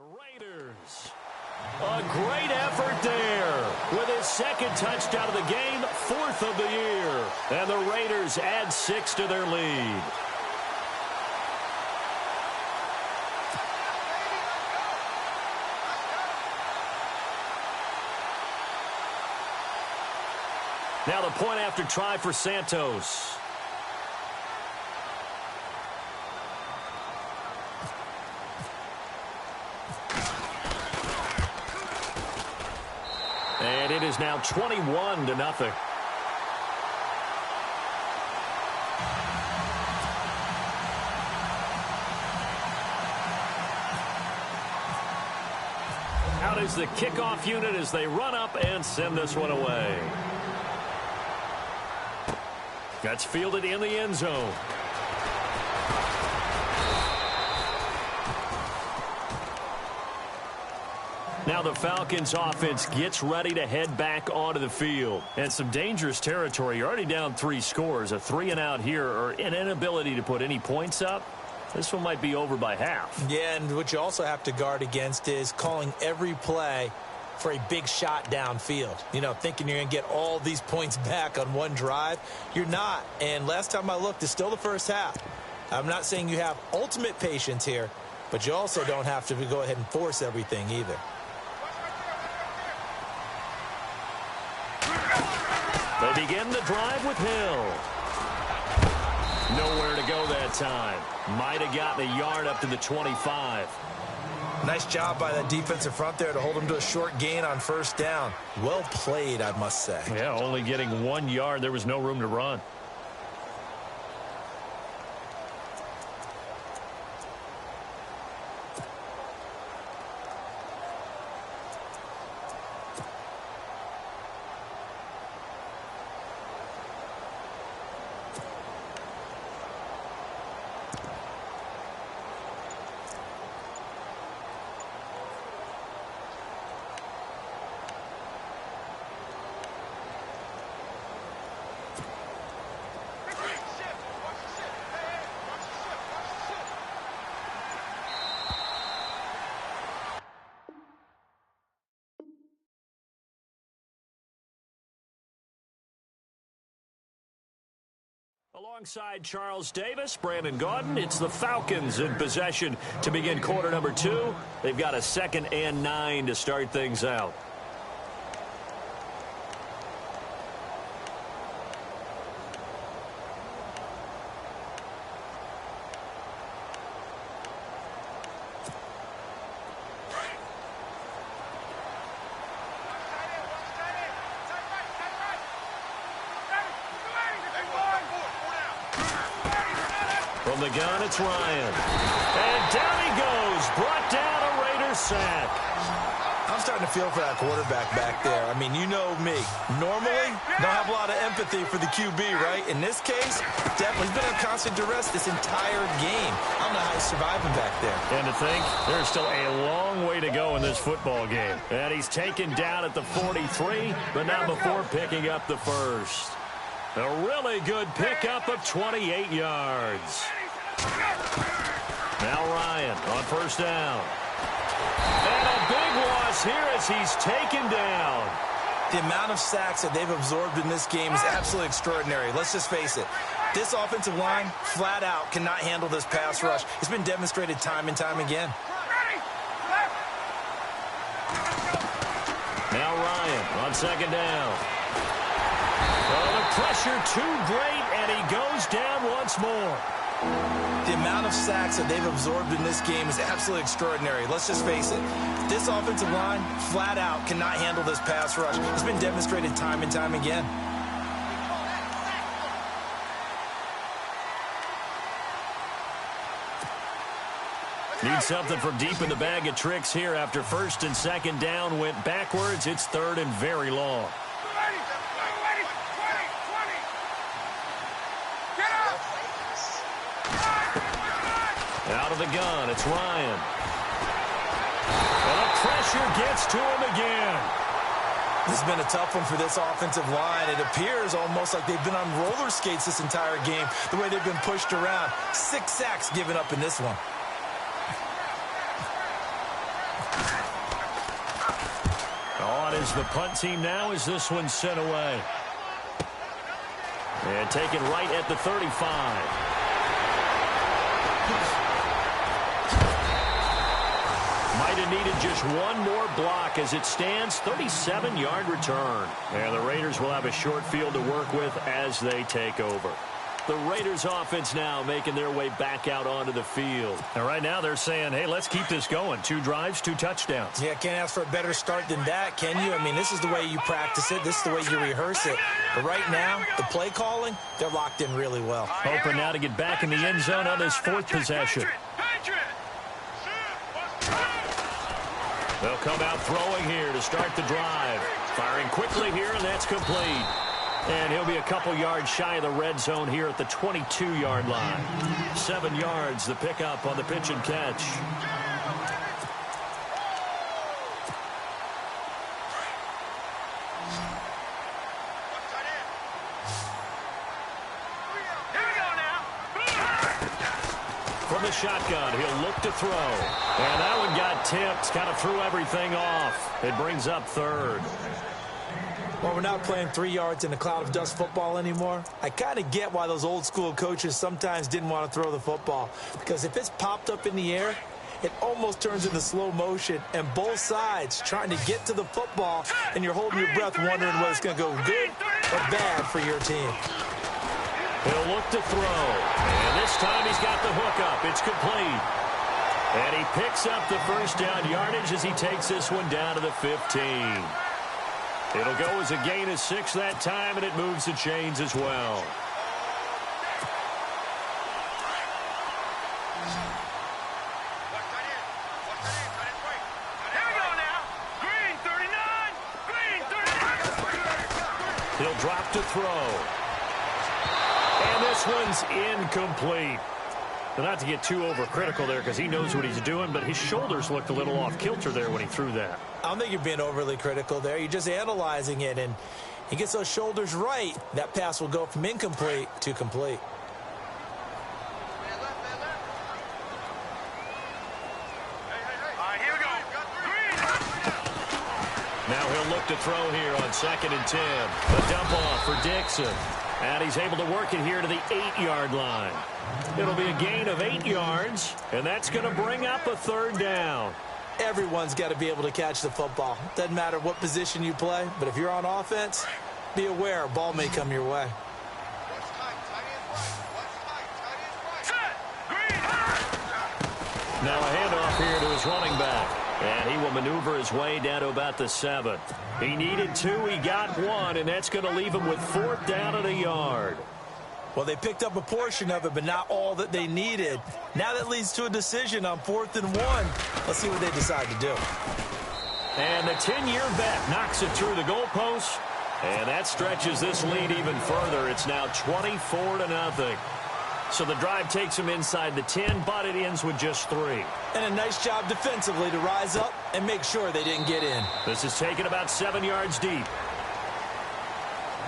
Raiders. A great effort there with his second touchdown of the game, fourth of the year. And the Raiders add 6 to their lead. Now the point after try for Santos. And it is now 21-0. Out is the kickoff unit as they run up and send this one away. That's fielded in the end zone. Now the Falcons offense gets ready to head back onto the field. And some dangerous territory. You're already down 3 scores. A 3-and-out here or an inability to put any points up. This one might be over by half. Yeah, and what you also have to guard against is calling every play for a big shot downfield. You know, thinking you're going to get all these points back on one drive. You're not. And last time I looked, it's still the first half. I'm not saying you have ultimate patience here, but you also don't have to go ahead and force everything either. They begin the drive with Hill. Nowhere to go that time. Might have gotten a yard up to the 25. Nice job by that defensive front there to hold him to a short gain on first down. Well played, I must say. Yeah, only getting 1 yard. There was no room to run. Alongside Charles Davis, Brandon Gaudin, it's the Falcons in possession to begin quarter number 2. They've got a 2nd and 9 to start things out. From the gun, it's Ryan. And down he goes. Brought down a Raiders sack. I'm starting to feel for that quarterback back there. I mean, you know me. Normally, don't have a lot of empathy for the QB, right? In this case, definitely he's been under constant duress this entire game. I don't know how he's surviving back there. And to think, there's still a long way to go in this football game. And he's taken down at the 43, but not before picking up the first. A really good pickup of 28 yards. Now Ryan on first down. And a big loss here as he's taken down. The amount of sacks that they've absorbed in this game is absolutely extraordinary. Let's just face it. This offensive line, flat out, cannot handle this pass rush. It's been demonstrated time and time again. Now Ryan on second down. Oh, the pressure too great, and he goes down once more. The amount of sacks that they've absorbed in this game is absolutely extraordinary. Let's just face it. This offensive line, flat out, cannot handle this pass rush. It's been demonstrated time and time again. Need something from deep in the bag of tricks here after first and second down went backwards. It's third and very long. Out of the gun, it's Ryan. And the pressure gets to him again. This has been a tough one for this offensive line. It appears almost like they've been on roller skates this entire game, the way they've been pushed around. 6 sacks given up in this one. on as the punt team now as this one's sent away. And taken right at the 35. Might have needed just one more block as it stands, 37-yard return. And the Raiders will have a short field to work with as they take over. The Raiders offense now making their way back out onto the field. And right now they're saying, hey, let's keep this going. 2 drives, 2 touchdowns. Yeah, can't ask for a better start than that, can you? I mean, this is the way you practice it. This is the way you rehearse it. But right now, the play calling, they're locked in really well. Hoping now to get back in the end zone on this 4th possession. They'll come out throwing here to start the drive. Firing quickly here, and that's complete. And he'll be a couple yards shy of the red zone here at the 22-yard line. 7 yards, the pickup on the pitch and catch. From the shotgun, he'll look to throw. And that one got tipped, kind of threw everything off. It brings up 3rd. Well, we're not playing 3 yards in a cloud of dust football anymore. I kind of get why those old school coaches sometimes didn't want to throw the football. Because if it's popped up in the air, it almost turns into slow motion. And both sides trying to get to the football, and you're holding your breath wondering whether it's going to go good or bad for your team. He'll look to throw. And this time he's got the hook up. It's complete. And he picks up the first down yardage as he takes this one down to the 15. It'll go as a gain of 6 that time, and it moves the chains as well. He'll drop to throw. And this one's incomplete. Not to get too overcritical there because he knows what he's doing, but his shoulders looked a little off kilter there when he threw that. I don't think you're being overly critical there. You're just analyzing it, and he gets those shoulders right. That pass will go from incomplete to complete. Now he'll look to throw here on 2nd and 10. A dump off for Dixon. And he's able to work it here to the 8-yard line. It'll be a gain of 8 yards, and that's going to bring up a 3rd down. Everyone's got to be able to catch the football. Doesn't matter what position you play, but if you're on offense, be aware a ball may come your way. Now a handoff here to his running back. And he will maneuver his way down to about the 7. He needed 2, he got 1, and that's going to leave him with 4th down and a yard. Well, they picked up a portion of it, but not all that they needed. Now that leads to a decision on 4th and 1. Let's see what they decide to do. And the 10-year vet knocks it through the goalpost, and that stretches this lead even further. It's now 24-0. So the drive takes him inside the 10, but it ends with just 3. And a nice job defensively to rise up and make sure they didn't get in. This is taken about 7 yards deep.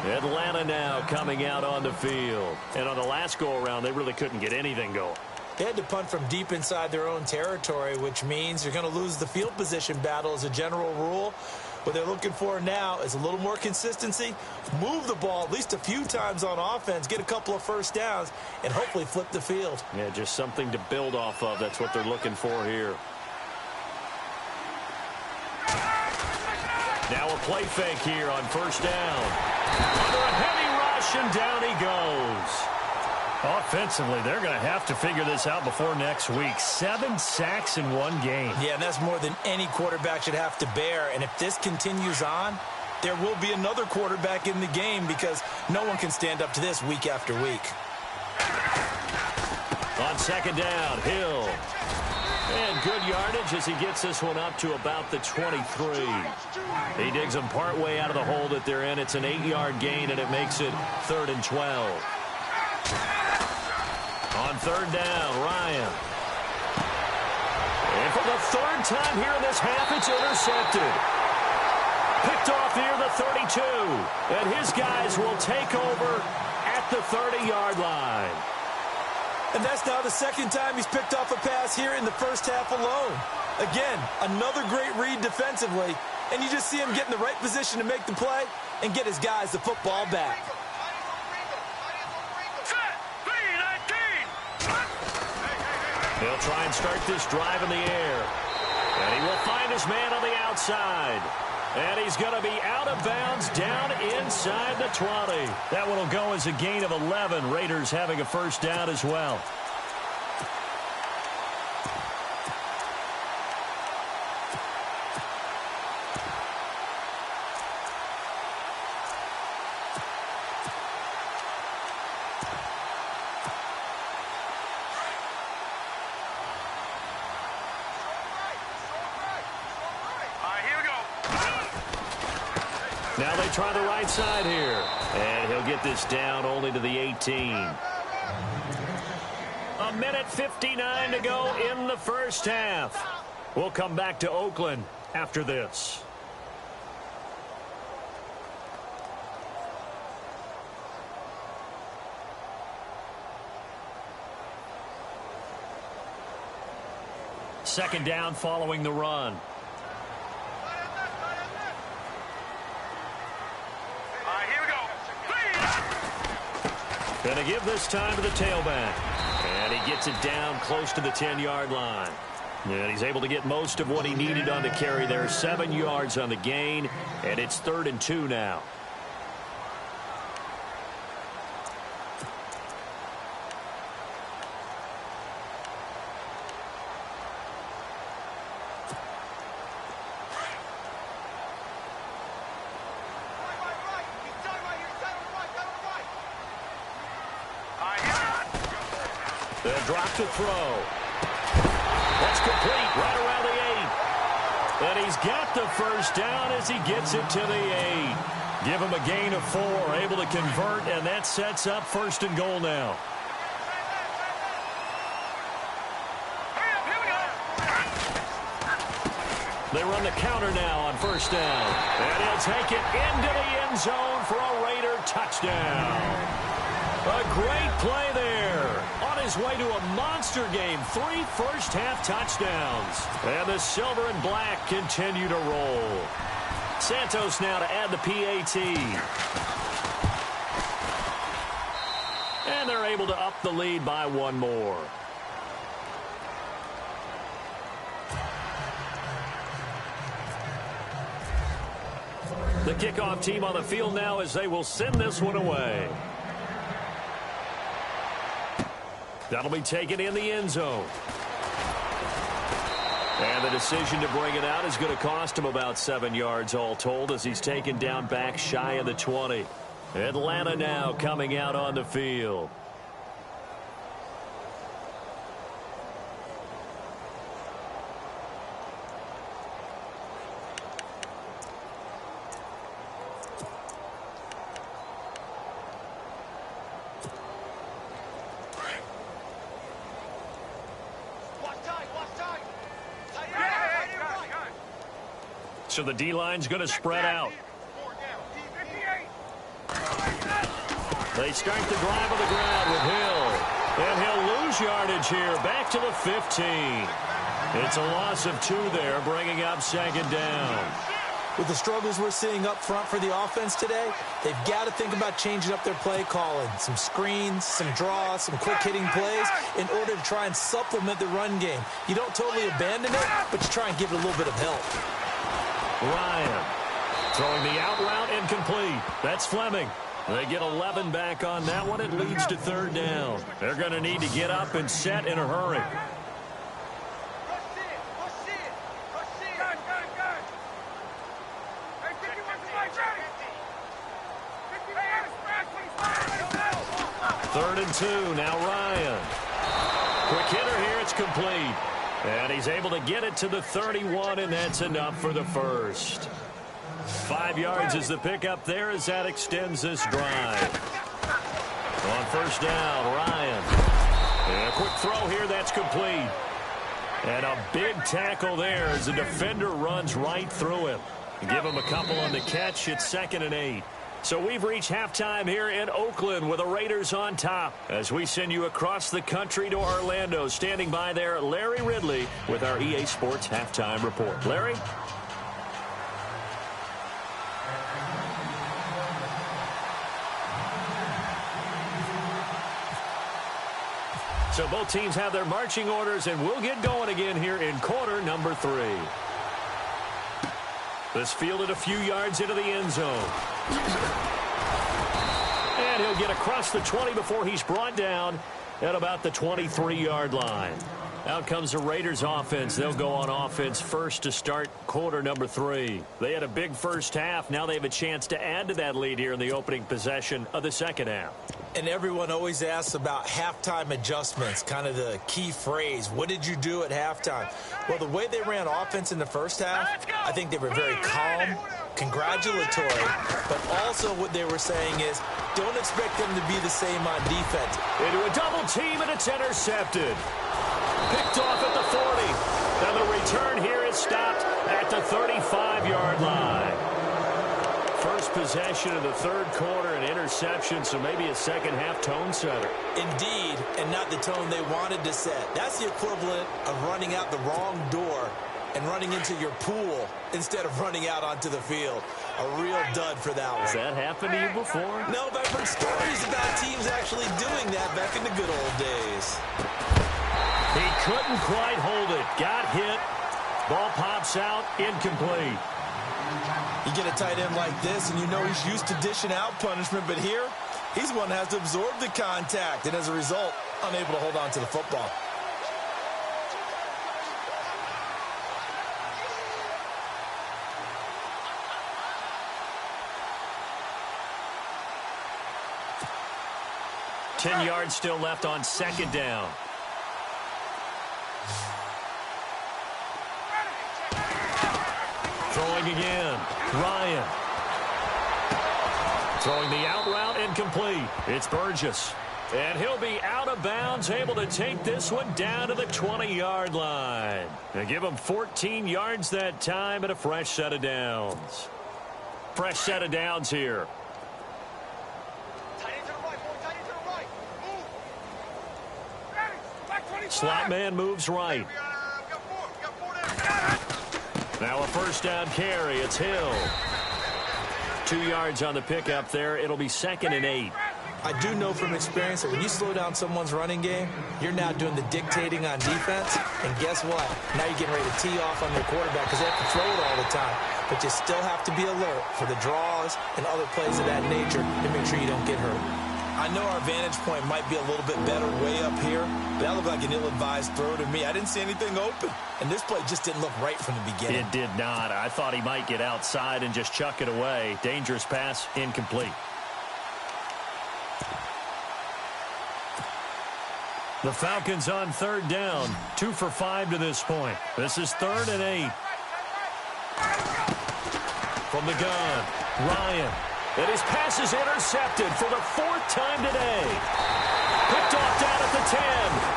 Atlanta now coming out on the field. And on the last go-around, they really couldn't get anything going. They had to punt from deep inside their own territory, which means you're going to lose the field position battle as a general rule. What they're looking for now is a little more consistency, move the ball at least a few times on offense, get a couple of first downs, and hopefully flip the field. Yeah, just something to build off of. That's what they're looking for here. Now a play fake here on 1st down. Under a heavy rush, and down he goes. Offensively, they're going to have to figure this out before next week. 7 sacks in 1 game. Yeah, and that's more than any quarterback should have to bear. And if this continues on, there will be another quarterback in the game because no one can stand up to this week after week. On 2nd down, Hill. And good yardage as he gets this one up to about the 23. He digs them partway out of the hole that they're in. It's an 8-yard gain, and it makes it 3rd and 12. On 3rd down, Ryan. And for the 3rd time here in this half, it's intercepted. Picked off near the 32. And his guys will take over at the 30-yard line. And that's now the 2nd time he's picked off a pass here in the first half alone. Again, another great read defensively, and you just see him get in the right position to make the play and get his guys the football back. He'll try and start this drive in the air. And he will find his man on the outside. And he's going to be out of bounds down inside the 20. That one will go as a gain of 11. Raiders having a first down as well. Now they try the right side here. And he'll get this down only to the 18. A minute 59 to go in the first half. We'll come back to Oakland after this. Second down following the run. Going to give this time to the tailback. And he gets it down close to the 10-yard line. And he's able to get most of what he needed on the carry there. 7 yards on the gain. And it's 3rd and 2 now. They'll drop to throw. That's complete right around the 8. And he's got the first down as he gets it to the 8. Give him a gain of 4, able to convert, and that sets up 1st and goal now. They run the counter now on 1st down. And he'll take it into the end zone for a Raider touchdown. A great play there. On his way to a monster game. 3 first-half touchdowns. And the silver and black continue to roll. Santos now to add the PAT. And they're able to up the lead by 1 more. The kickoff team on the field now as they will send this one away. That'll be taken in the end zone. And the decision to bring it out is going to cost him about 7 yards all told as he's taken down back shy of the 20. Atlanta now coming out on the field. So the D-line's going to spread out. They start the drive on the ground with Hill. And he'll lose yardage here. Back to the 15. It's a loss of 2 there, bringing up 2nd down. With the struggles we're seeing up front for the offense today, they've got to think about changing up their play calling. Some screens, some draws, some quick-hitting plays in order to try and supplement the run game. You don't totally abandon it, but you try and give it a little bit of help. Ryan throwing the out route incomplete. That's Fleming. They get 11 back on that one. It leads to 3rd down. They're going to need to get up and set in a hurry. Third and 2. Now Ryan. Quick hitter here. It's complete. And he's able to get it to the 31, and that's enough for the first. 5 yards is the pickup there as that extends this drive. On 1st down, Ryan. And a quick throw here, that's complete. And a big tackle there as the defender runs right through him. Give him a couple on the catch. It's 2nd and 8. So we've reached halftime here in Oakland with the Raiders on top. As we send you across the country to Orlando, standing by there, Larry Ridley with our EA Sports Halftime Report. Larry? So both teams have their marching orders, and we'll get going again here in quarter number 3. This fielded a few yards into the end zone. And he'll get across the 20 before he's brought down at about the 23-yard line. Out comes the Raiders offense. They'll go on offense first to start quarter number 3. They had a big first half. Now they have a chance to add to that lead here in the opening possession of the second half. And everyone always asks about halftime adjustments, kind of the key phrase. What did you do at halftime? Well, the way they ran offense in the first half, I think they were very calm, congratulatory, but also what they were saying is don't expect them to be the same on defense. Into a double team, and it's intercepted. Picked off at the 40. Now the return here is stopped at the 35-yard line. First possession of the third quarter, an interception, so maybe a second-half tone setter. Indeed, and not the tone they wanted to set. That's the equivalent of running out the wrong door and running into your pool instead of running out onto the field. A real dud for that one. Has that happened to you before? No, but I've heard stories about teams actually doing that back in the good old days. He couldn't quite hold it. Got hit. Ball pops out. Incomplete. You get a tight end like this, and you know he's used to dishing out punishment, but here, he's one that has to absorb the contact, and as a result, unable to hold on to the football. Ten yards still left on second down. Throwing again. Ryan. Throwing the out route, incomplete. It's Burgess. And he'll be out of bounds, able to take this one down to the 20-yard line. They give him 14 yards that time and a fresh set of downs. Fresh set of downs here. Slot man moves right. Now a first down carry. It's Hill. 2 yards on the pickup there. It'll be 2nd and 8. I do know from experience that when you slow down someone's running game, you're now doing the dictating on defense. And guess what? Now you're getting ready to tee off on your quarterback because they have to throw it all the time. But you still have to be alert for the draws and other plays of that nature to make sure you don't get hurt. I know our vantage point might be a little bit better way up here, but that looked like an ill-advised throw to me. I didn't see anything open, and this play just didn't look right from the beginning. It did not. I thought he might get outside and just chuck it away. Dangerous pass, incomplete. The Falcons on third down, 2 for 5 to this point. This is 3rd and 8. From the gun, Ryan. And his pass is intercepted for the 4th time today. Picked off down at the 10.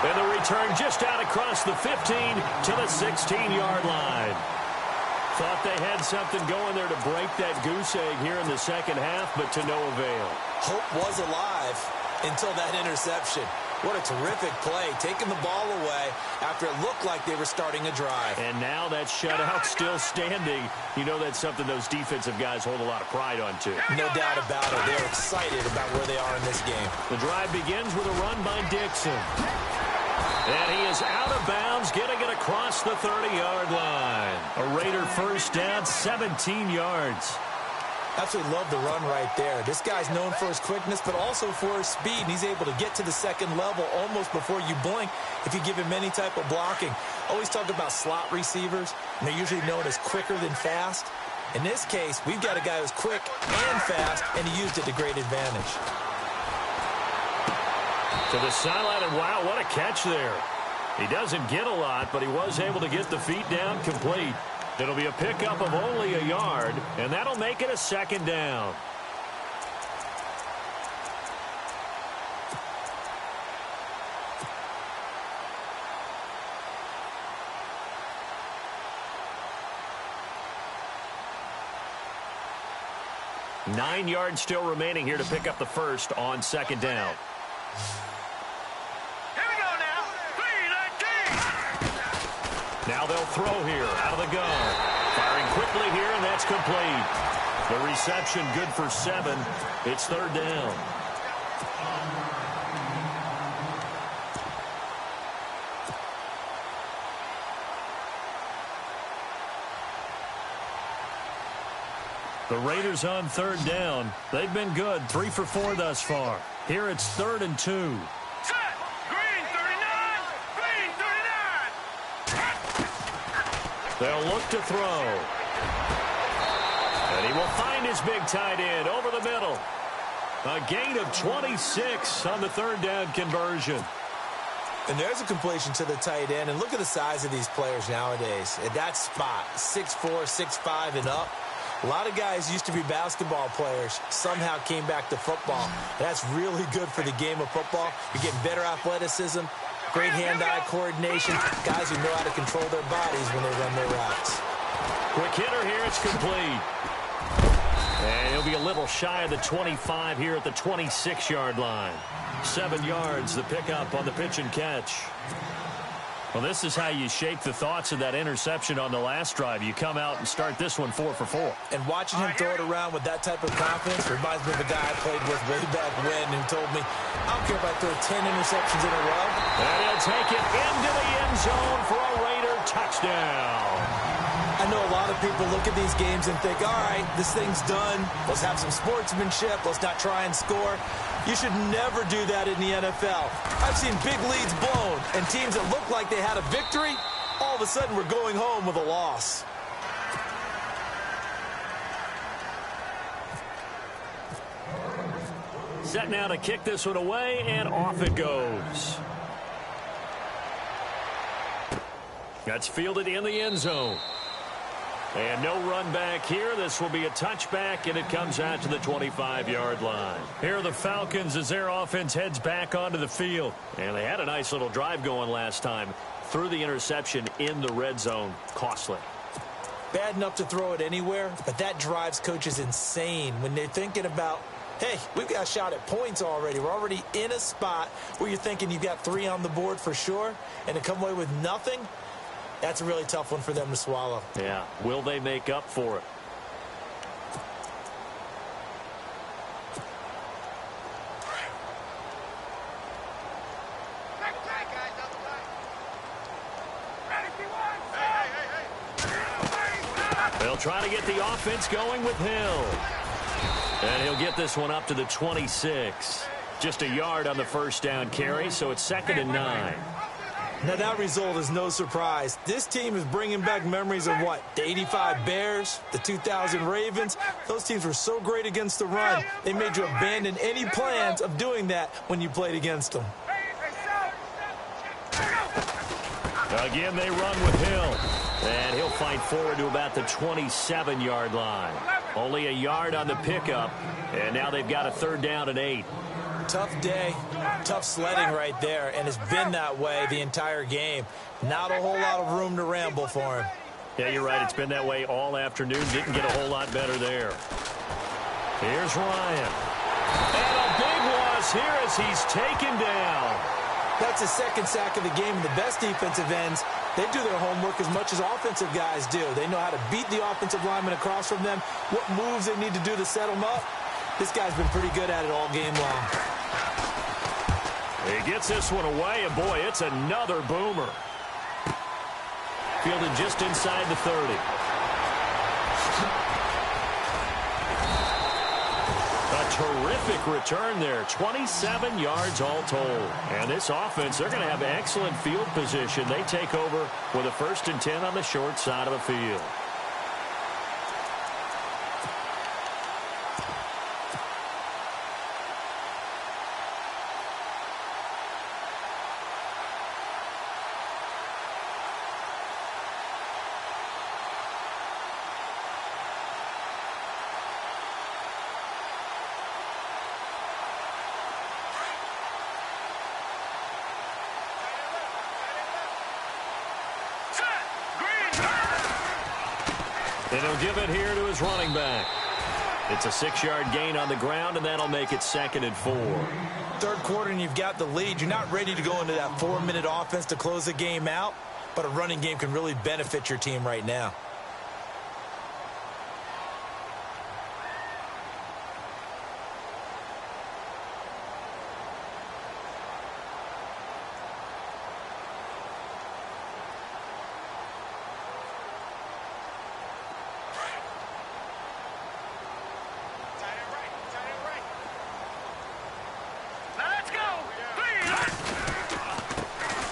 And the return just out across the 15 to the 16-yard line. Thought they had something going there to break that goose egg here in the second half, but to no avail. Hope was alive until that interception. What a terrific play, taking the ball away after it looked like they were starting a drive. And now that shutout still standing. You know that's something those defensive guys hold a lot of pride on, too. No doubt about it. They're excited about where they are in this game. The drive begins with a run by Dixon. And he is out of bounds, getting it across the 30-yard line. A Raider first down, 17 yards. Absolutely love the run right there. This guy's known for his quickness, but also for his speed. And he's able to get to the second level almost before you blink if you give him any type of blocking. Always talk about slot receivers, and they're usually known as quicker than fast. In this case, we've got a guy who's quick and fast, and he used it to great advantage. To the sideline, and wow, what a catch there. He doesn't get a lot, but he was able to get the feet down complete. It'll be a pickup of only a yard, and that'll make it a 2nd down. Nine yards still remaining here to pick up the first on 2nd down. Now they'll throw here out of the gun. Firing quickly here, and that's complete. The reception good for 7. It's 3rd down. The Raiders on third down. They've been good, 3 for 4 thus far. Here it's 3rd and 2. Set. Green 39. Green 39. They'll look to throw. And he will find his big tight end over the middle. A gain of 26 on the 3rd down conversion. And there's a completion to the tight end. And look at the size of these players nowadays. At that spot, 6'4", 6'5", and up. A lot of guys used to be basketball players, somehow came back to football. That's really good for the game of football. You're getting better athleticism, great hand-eye coordination, guys who know how to control their bodies when they run their routes. Quick hitter here, it's complete. And he'll be a little shy of the 25 here at the 26-yard line. 7 yards, the pickup on the pitch and catch. Well, this is how you shake the thoughts of that interception on the last drive. You come out and start this one 4 for 4. And watching him throw it around with that type of confidence reminds me of a guy I played with way back when who told me, I don't care if I throw 10 interceptions in a row. And he'll take it into the end zone for a Raider touchdown. I know a lot of people look at these games and think, all right, this thing's done. Let's have some sportsmanship. Let's not try and score. You should never do that in the NFL. I've seen big leads blown, and teams that looked like they had a victory, all of a sudden we're going home with a loss. Set now to kick this one away, and off it goes. That's fielded in the end zone. And no run back here. This will be a touchback, and it comes out to the 25-yard line. Here are the Falcons as their offense heads back onto the field. And they had a nice little drive going last time. Threw the interception in the red zone. Costly. Bad enough to throw it anywhere, but that drives coaches insane when they're thinking about, hey, we've got a shot at points already. We're already in a spot where you're thinking you've got 3 on the board for sure, and to come away with nothing, that's a really tough one for them to swallow. Yeah. Will they make up for it? They'll try to get the offense going with Hill. And he'll get this one up to the 26. Just a yard on the first down carry, so it's 2nd and 9. Now, that result is no surprise. This team is bringing back memories of what? The 85 Bears, the 2000 Ravens. Those teams were so great against the run, they made you abandon any plans of doing that when you played against them. Again, they run with Hill. And he'll fight forward to about the 27-yard line. Only a yard on the pickup. And now they've got a 3rd down and 8. Tough day, tough sledding right there, and it's been that way the entire game. Not a whole lot of room to ramble for him. Yeah, you're right. It's been that way all afternoon. Didn't get a whole lot better there. Here's Ryan. And a big loss here as he's taken down. That's the 2nd sack of the game, and the best defensive ends, they do their homework as much as offensive guys do. They know how to beat the offensive lineman across from them, what moves they need to do to set them up. This guy's been pretty good at it all game long. He gets this one away, and boy, it's another boomer. Fielded just inside the 30. A terrific return there. 27 yards all told. And this offense, they're going to have excellent field position. They take over with a 1st and 10 on the short side of the field. And he'll give it here to his running back. It's a 6-yard gain on the ground, and that'll make it 2nd and 4. 3rd quarter, and you've got the lead. You're not ready to go into that 4-minute offense to close the game out, but a running game can really benefit your team right now.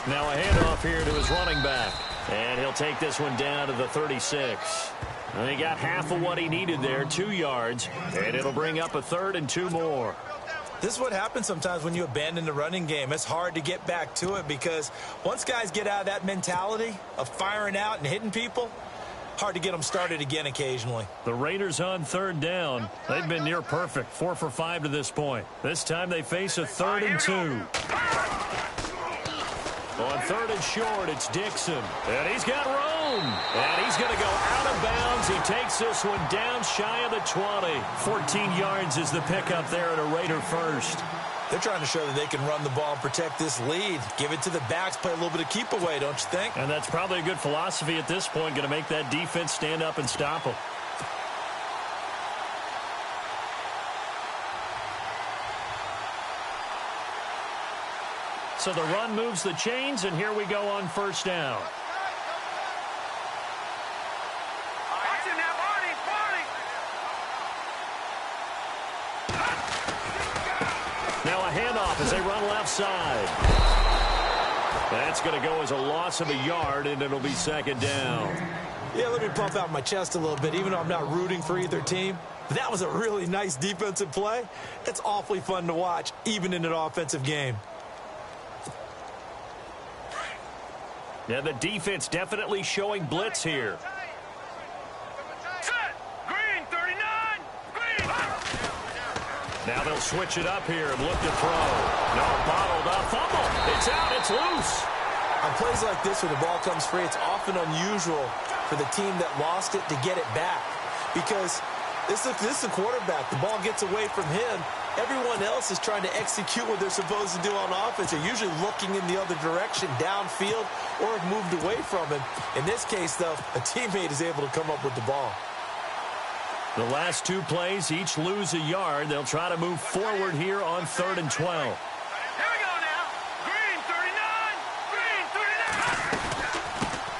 Now a handoff here to his running back. And he'll take this one down to the 36. And he got half of what he needed there, 2 yards. And it'll bring up a 3rd and 2 more. This is what happens sometimes when you abandon the running game. It's hard to get back to it because once guys get out of that mentality of firing out and hitting people, hard to get them started again occasionally. The Raiders on 3rd down. They've been near perfect, 4 for 5 to this point. This time they face a 3rd and 2. On 3rd and short, it's Dixon. And he's got room. And he's going to go out of bounds. He takes this one down shy of the 20. 14 yards is the pickup there at a Raider first. They're trying to show that they can run the ball and protect this lead. Give it to the backs, play a little bit of keep away, don't you think? And that's probably a good philosophy at this point, going to make that defense stand up and stop them. So the run moves the chains, and here we go on 1st down. Now a handoff as they run left side. That's going to go as a loss of a yard, and it'll be 2nd down. Yeah, let me pump out my chest a little bit, even though I'm not rooting for either team. That was a really nice defensive play. It's awfully fun to watch, even in an offensive game. Yeah, the defense definitely showing blitz here. Set. Green, 39. Green. Now they'll switch it up here and look to throw. No, bottled up. Fumble. It's out. It's loose. On plays like this where the ball comes free, it's often unusual for the team that lost it to get it back. Because this is the quarterback. The ball gets away from him. Everyone else is trying to execute what they're supposed to do on offense. They're usually looking in the other direction, downfield, or have moved away from him. In this case, though, a teammate is able to come up with the ball. The last 2 plays each lose a yard. They'll try to move forward here on 3rd and 12. Here we go now. Green, 39. Green,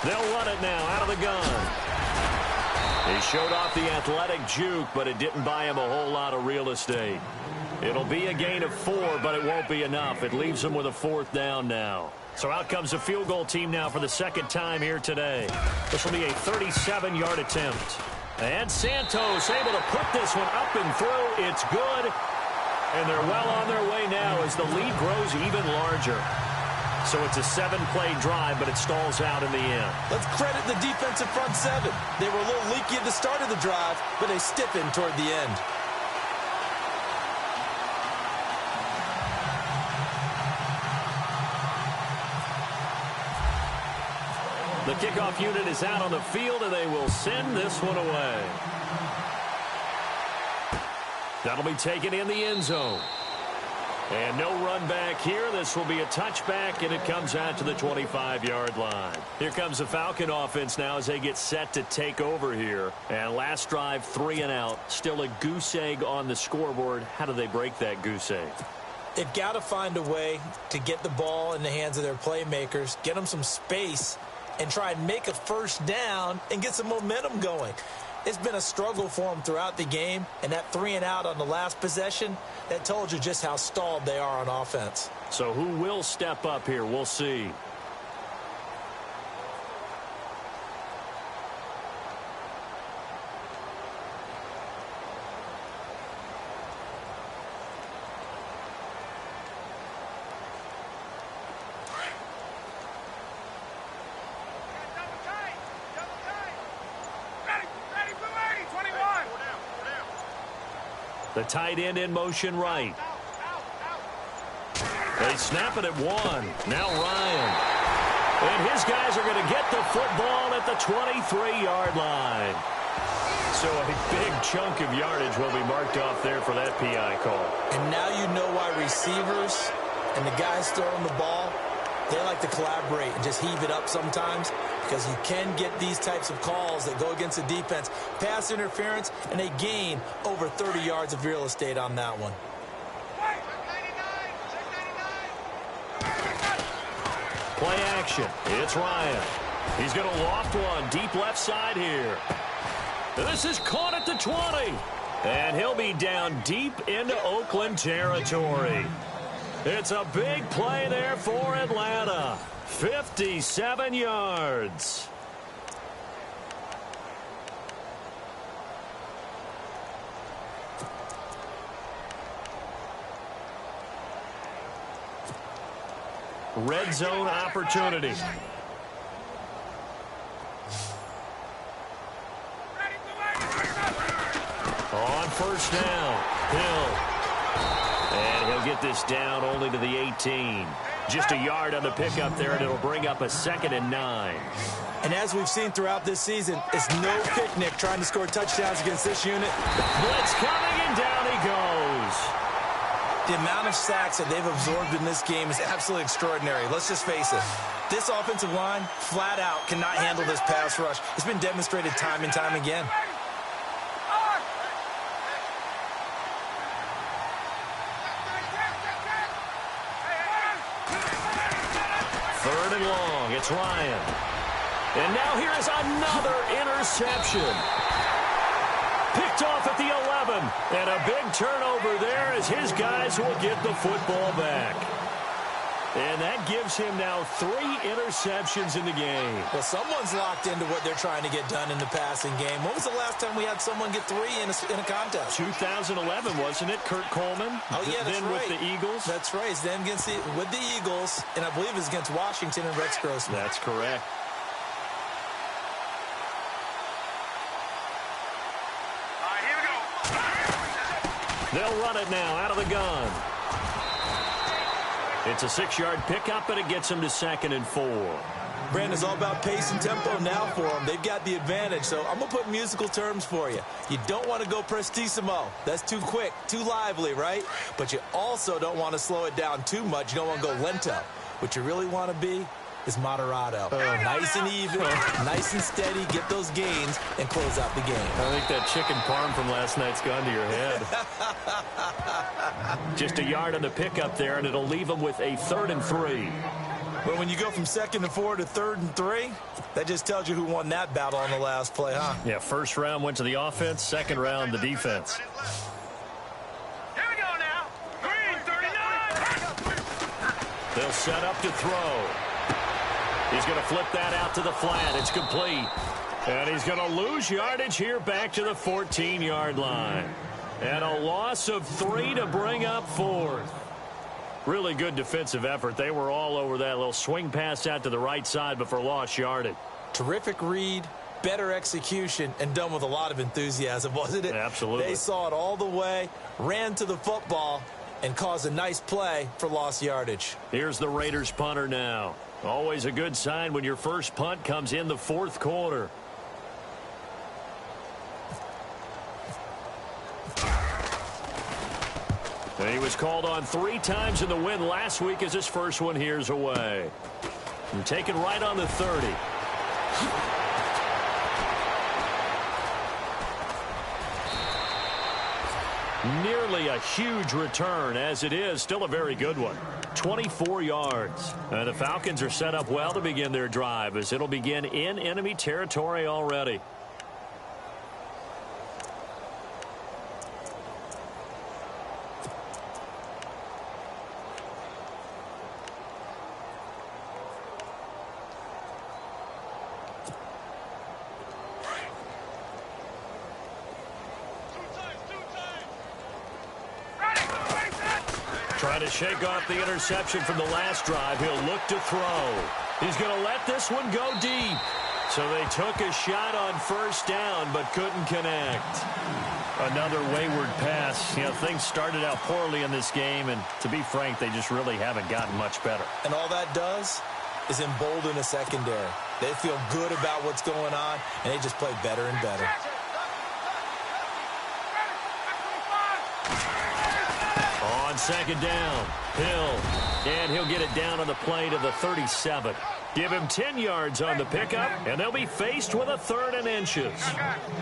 39. They'll run it now out of the gun. He showed off the athletic juke, but it didn't buy him a whole lot of real estate. It'll be a gain of 4, but it won't be enough. It leaves them with a 4th down now. So out comes the field goal team now for the 2nd time here today. This will be a 37-yard attempt. And Santos able to put this one up and through. It's good. And they're well on their way now as the lead grows even larger. So it's a 7-play drive, but it stalls out in the end. Let's credit the defensive front 7. They were a little leaky at the start of the drive, but they stiffened toward the end. The kickoff unit is out on the field, and they will send this one away. That'll be taken in the end zone. And no run back here. This will be a touchback, and it comes out to the 25-yard line. Here comes the Falcon offense now as they get set to take over here. And last drive, 3 and out. Still a goose egg on the scoreboard. How do they break that goose egg? They've got to find a way to get the ball in the hands of their playmakers, get them some space, and try and make a 1st down and get some momentum going. It's been a struggle for them throughout the game, and that 3 and out on the last possession, that told you just how stalled they are on offense. So who will step up here? We'll see. The tight end in motion right. They snap it at 1. Now Ryan. And his guys are going to get the football at the 23-yard line. So a big chunk of yardage will be marked off there for that PI call. And now you know why receivers and the guys throwing the ball, they like to collaborate and just heave it up sometimes, because you can get these types of calls that go against the defense. Pass interference, and they gain over 30 yards of real estate on that one. Play action. It's Ryan. He's going to loft one deep left side here. This is caught at the 20. And he'll be down deep into Oakland territory. It's a big play there for Atlanta. 57 yards. Red zone opportunity. On first down, Hill. And he'll get this down only to the 18. Just a yard on the pickup there, and it'll bring up a 2nd and 9. And as we've seen throughout this season, it's no picnic trying to score touchdowns against this unit. Blitz coming, and down he goes. The amount of sacks that they've absorbed in this game is absolutely extraordinary. Let's just face it. This offensive line, flat out, cannot handle this pass rush. It's been demonstrated time and time again. Third and long, it's Ryan. And now here is another interception. Picked off at the 11. And a big turnover there as his guys will get the football back. And that gives him now 3 interceptions in the game. Well, someone's locked into what they're trying to get done in the passing game. When was the last time we had someone get 3 in a contest? 2011, wasn't it? Kurt Coleman. Oh, yeah, that's then right. with the Eagles. That's right. It's then with the Eagles, and I believe it's against Washington and Rex Grossman. That's correct. All right, here we go. They'll run it now out of the gun. It's a 6-yard pickup, and it gets him to 2nd and 4. Brandon, it's all about pace and tempo now for them. They've got the advantage, so I'm going to put musical terms for you. You don't want to go prestissimo. That's too quick, too lively, right? But you also don't want to slow it down too much. You don't want to go lento. What you really want to be is moderato. Nice and even, nice and steady, get those gains, and close out the game. I think that chicken parm from last night's gone to your head. Just a yard on the pickup there, and it'll leave them with a 3rd and 3. But when you go from 2nd and 4 to 3rd and 3, that just tells you who won that battle on the last play, huh? Yeah, first round went to the offense, second round the defense. Here we go now. Green 39. They'll set up to throw. He's going to flip that out to the flat. It's complete. And he's going to lose yardage here back to the 14-yard line. And a loss of 3 to bring up 4th. Really good defensive effort. They were all over that little swing pass out to the right side, but for lost yardage. Terrific read, better execution, and done with a lot of enthusiasm, wasn't it? Absolutely. They saw it all the way, ran to the football, and caused a nice play for lost yardage. Here's the Raiders punter now. Always a good sign when your first punt comes in the 4th quarter. And he was called on 3 times in the win last week as his first one here's away. And taken right on the 30. Nearly a huge return, as it is still a very good one. 24 yards. And the Falcons are set up well to begin their drive, as it'll begin in enemy territory already. Trying to shake off the interception from the last drive. He'll look to throw. He's going to let this one go deep. So they took a shot on first down, but couldn't connect. Another wayward pass. You know, things started out poorly in this game, and to be frank, they just really haven't gotten much better. And all that does is embolden a secondary. They feel good about what's going on, and they just play better and better. On second down, Hill. And he'll get it down on the play to the 37. Give him 10 yards on the pickup, and they'll be faced with a 3rd and inches.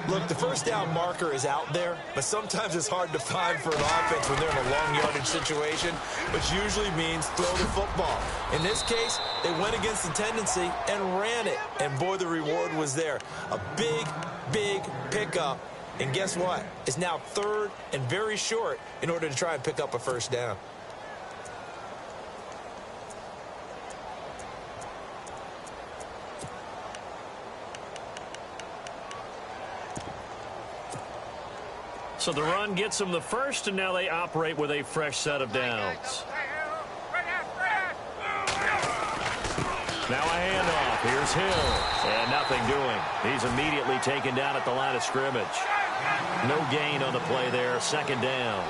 Look, the first down marker is out there, but sometimes it's hard to find for an offense when they're in a long yardage situation, which usually means throw the football. In this case, they went against the tendency and ran it, and boy, the reward was there. A big, big pickup. And guess what? It's now 3rd and very short in order to try and pick up a first down. So the run gets them the first, and now they operate with a fresh set of downs. Now a handoff. Here's Hill. And nothing doing. He's immediately taken down at the line of scrimmage. No gain on the play there. Second down.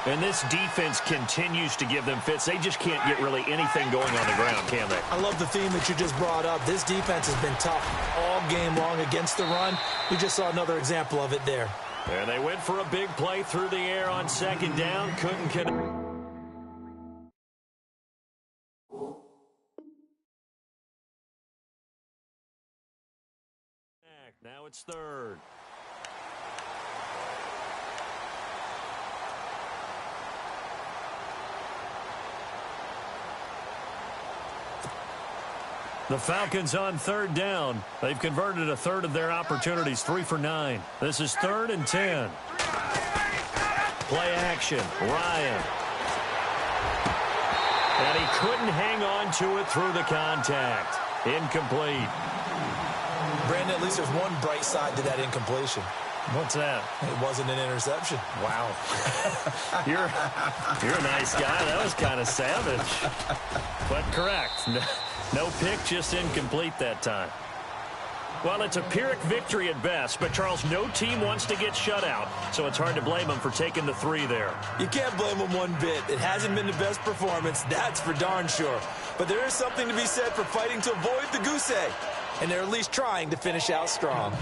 And this defense continues to give them fits. They just can't get really anything going on the ground, can they? I love the theme that you just brought up. This defense has been tough all game long against the run. We just saw another example of it there. And they went for a big play through the air on second down. Couldn't connect. Now it's third. The Falcons on third down. They've converted a third of their opportunities, 3 for 9. This is 3rd and 10. Play action. Ryan. And he couldn't hang on to it through the contact. Incomplete. Brandon, at least there's one bright side to that incompletion. What's that? It wasn't an interception. Wow. You're a nice guy. That was kind of savage. But correct. No pick, just incomplete that time. Well, it's a Pyrrhic victory at best, but, Charles, no team wants to get shut out, so it's hard to blame them for taking the 3 there. You can't blame them one bit. It hasn't been the best performance, that's for darn sure. But there is something to be said for fighting to avoid the goose egg, and they're at least trying to finish out strong.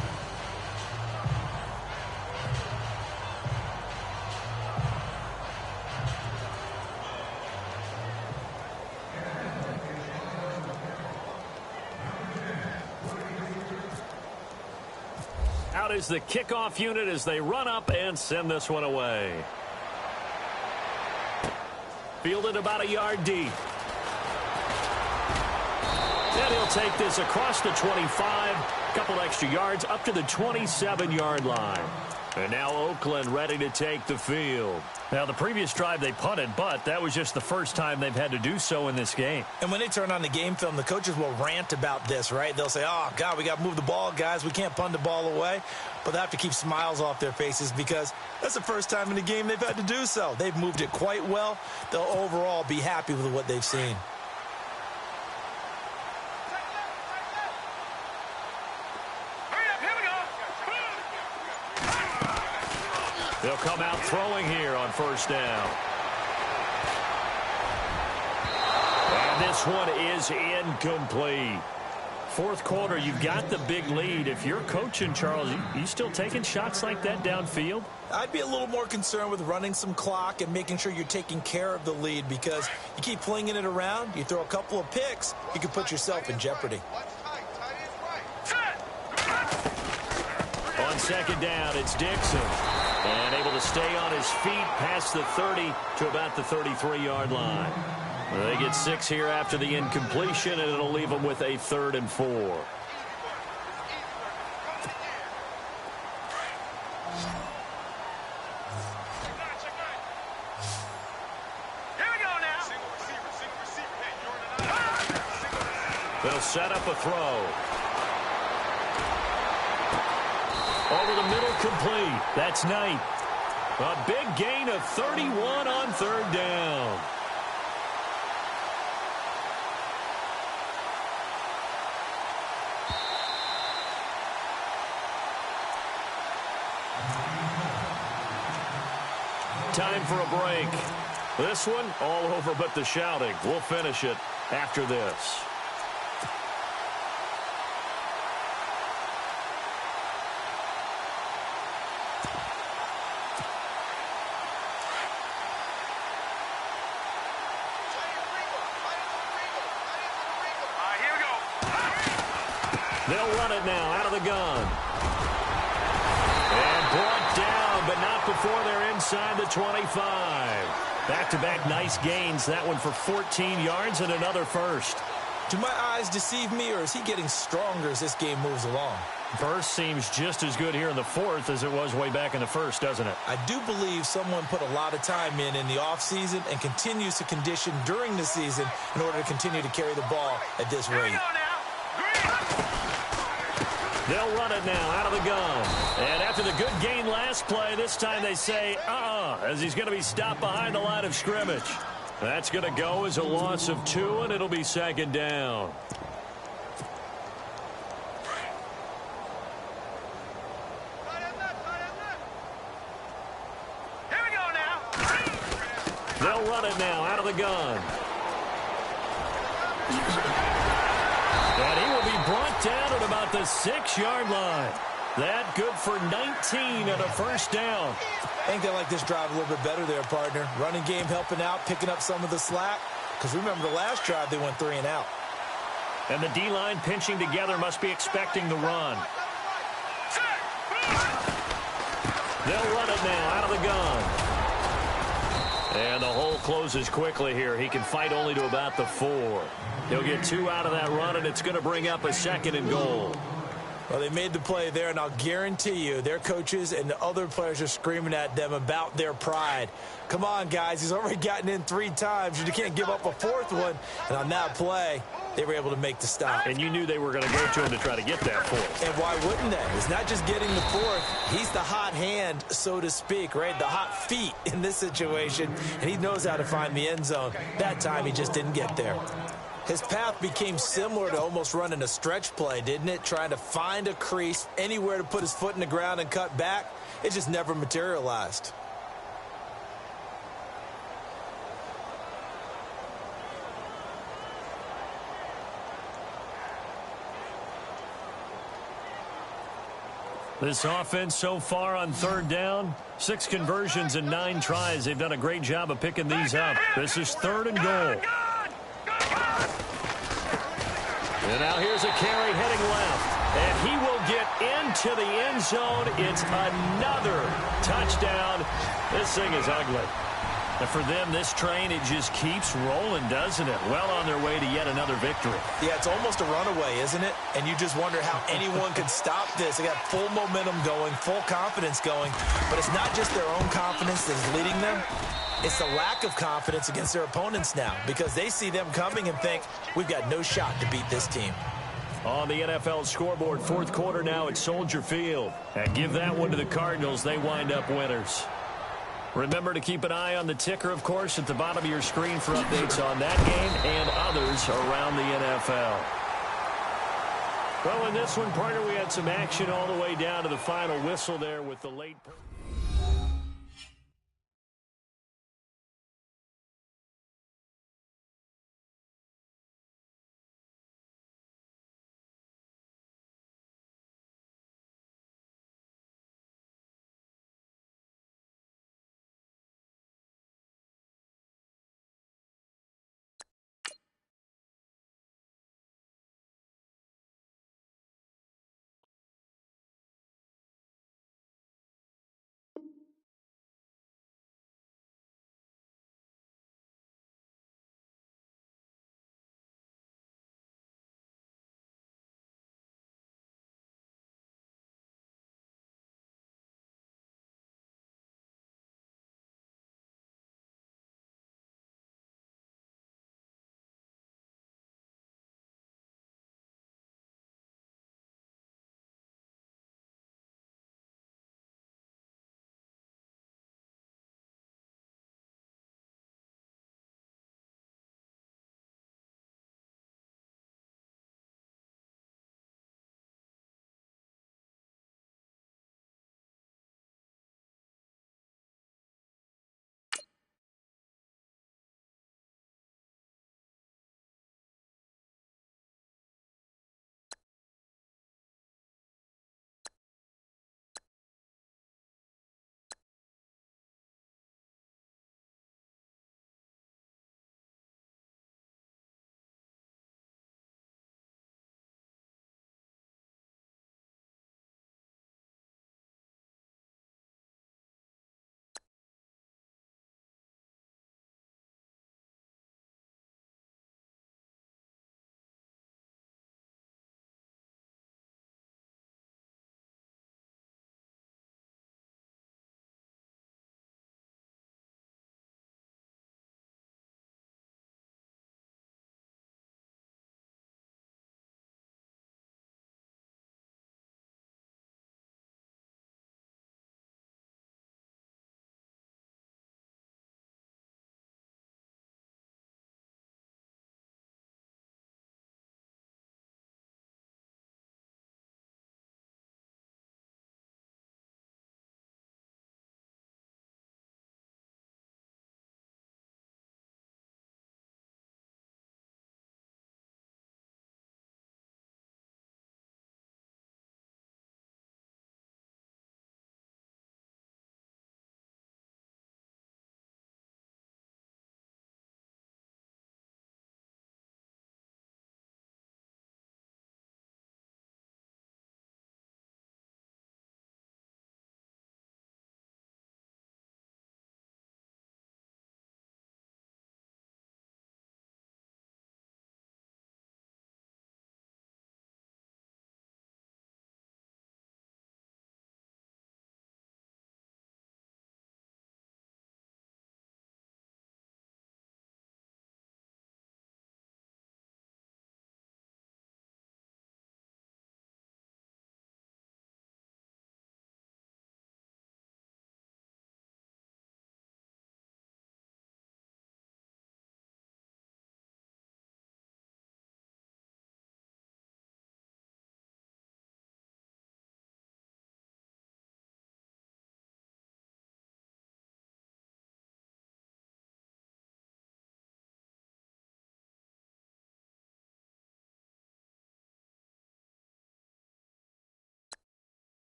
Out is the kickoff unit as they run up and send this one away. Fielded about a yard deep. And he'll take this across the 25, a couple extra yards up to the 27-yard line. And now Oakland ready to take the field. Now, the previous drive they punted, but that was just the first time they've had to do so in this game. And when they turn on the game film, the coaches will rant about this, right? They'll say, oh, God, we got to move the ball, guys. We can't punt the ball away. But they have to keep smiles off their faces because that's the first time in the game they've had to do so. They've moved it quite well. They'll overall be happy with what they've seen. They'll come out throwing here on first down. And this one is incomplete. Fourth quarter, you've got the big lead. If you're coaching, Charles, you still taking shots like that downfield? I'd be a little more concerned with running some clock and making sure you're taking care of the lead because you keep flinging it around, you throw a couple of picks, you can put yourself in jeopardy. On second down, it's Dixon. And able to stay on his feet past the 30 to about the 33-yard line. They get 6 here after the incompletion, and it'll leave them with a 3rd and 4. Here we go now. They'll set up a throw. Over the middle, complete. That's Knight. A big gain of 31 on third down. Time for a break. This one all over but the shouting. We'll finish it after this. They'll run it now out of the gun. And brought down, but not before they're inside the 25. Back-to-back nice gains. That one for 14 yards and another first. Do my eyes deceive me, or is he getting stronger as this game moves along? First seems just as good here in the fourth as it was way back in the first, doesn't it? I do believe someone put a lot of time in the offseason and continues to condition during the season in order to continue to carry the ball at this rate. They'll run it now out of the gun. And after the good gain last play, this time they say, as he's going to be stopped behind the line of scrimmage. That's going to go as a loss of 2, and it'll be second down. Here we go now. They'll run it now out of the gun. And he will be brought down at about the 6-yard line. That good for 19 and a first down. I think they like this drive a little bit better there, partner. Running game helping out, picking up some of the slack. Because remember the last drive, they went 3 and out. And the D-line pinching together must be expecting the run. They'll run it now out of the gun. And the hole closes quickly here. He can fight only to about the 4. He'll get 2 out of that run, and it's going to bring up a 2nd and goal. Well, they made the play there, and I'll guarantee you their coaches and the other players are screaming at them about their pride. Come on, guys. He's already gotten in 3 times. You can't give up a 4th one. And on that play, they were able to make the stop. And you knew they were going to go to him to try to get that 4th. And why wouldn't they? It's not just getting the 4th. He's the hot hand, so to speak, right? The hot feet in this situation. And he knows how to find the end zone. That time, he just didn't get there. His path became similar to almost running a stretch play, didn't it? Trying to find a crease, anywhere to put his foot in the ground and cut back. It just never materialized. This offense so far on 3rd down, 6 conversions and 9 tries. They've done a great job of picking these up. This is 3rd and goal. And now here's a carry heading left. And he will get into the end zone. It's another touchdown. This thing is ugly. And for them, this train, it just keeps rolling, doesn't it? Well on their way to yet another victory. Yeah, it's almost a runaway, isn't it? And you just wonder how anyone could stop this. They got full momentum going, full confidence going. But it's not just their own confidence that is leading them. It's the lack of confidence against their opponents now because they see them coming and think, we've got no shot to beat this team. On the NFL scoreboard, 4th quarter now at Soldier Field. And give that one to the Cardinals. They wind up winners. Remember to keep an eye on the ticker, of course, at the bottom of your screen for updates on that game and others around the NFL. Well, in this one, partner, we had some action all the way down to the final whistle there with the late...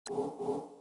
you.